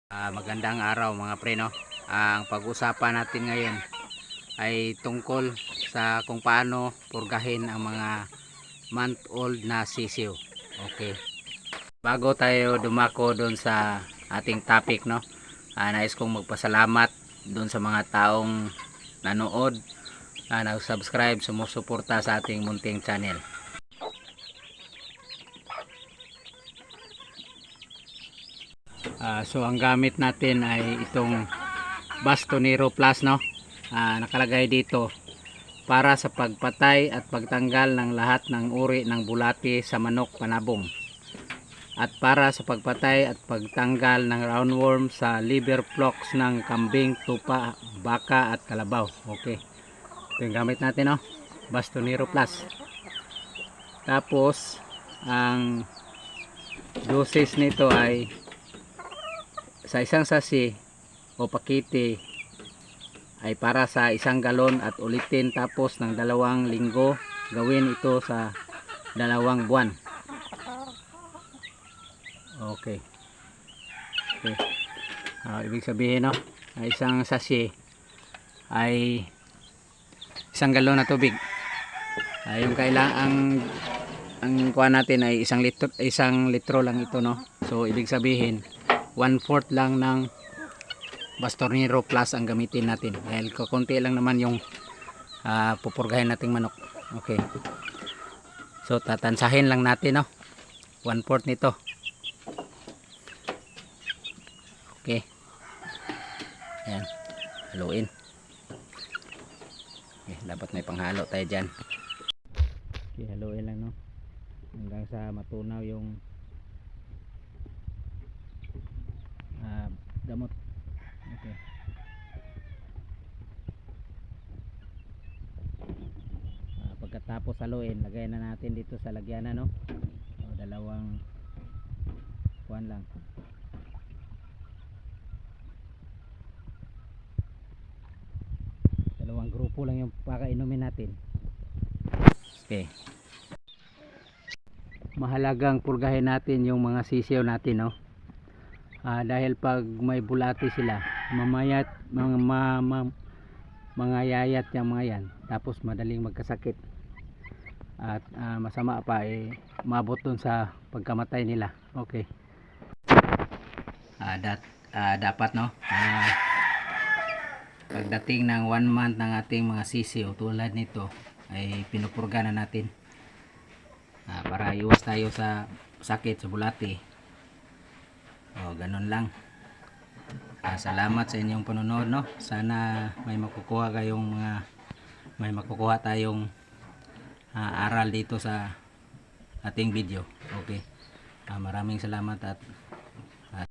Magandang araw mga pre, no? Ang pag-usapan natin ngayon ay tungkol sa kung paano purgahin ang mga month old na sisiw. Okay. Bago tayo dumako doon sa ating topic, no? Nais kong magpasalamat doon sa mga taong nanood, nag-subscribe, sumusuporta sa ating munting channel. So ang gamit natin ay itong Bastonero Plus, no? Nakalagay dito para sa pagpatay at pagtanggal ng lahat ng uri ng bulati sa manok panabong, at para sa pagpatay at pagtanggal ng roundworm sa liver flukes ng kambing, tupa, baka at kalabaw. Okay, ito yung gamit natin, no? Bastonero Plus. Tapos ang doses nito ay sa isang sasi o pakete ay para sa 1 galon at ulitin tapos ng 2 linggo. Gawin ito sa 2 buwan. Okay. Ibig sabihin, no, isang sasi ay 1 galon na tubig. Yung kailangan ang kuha natin ay 1 litro lang ito, no. So ibig sabihin 1/4 lang ng Bastonero Plus ang gamitin natin dahil kukunti lang naman yung pupurgahin nating manok. Okay, so tatansahin lang natin, no, 1/4 nito. Okay, ayan, haluin. Okay, dapat may panghalo tayo dyan. Okay, haluin lang, no, hanggang sa matunaw yung gamot. Okay. Pagkatapos haluin, lagay na natin dito sa lagyanan, no? O, 2 kuwan lang. Dalawang grupo lang yung pakainumin natin. Okay. Mahalagang purgahin natin yung mga sisiyo natin, no? Dahil pag may bulati sila, mamayat, mga yayat yung mga yan, tapos madaling magkasakit at masama pa, mabot dun sa pagkamatay nila. Okay. Dapat, no, pagdating ng 1 month ng ating mga sisiyo tulad nito ay pinupurga na natin para iwas tayo sa sakit sa bulati. Ganun lang. Salamat sa inyong panonood, no. Sana may makukuha tayong aral dito sa ating video. Okay, maraming salamat at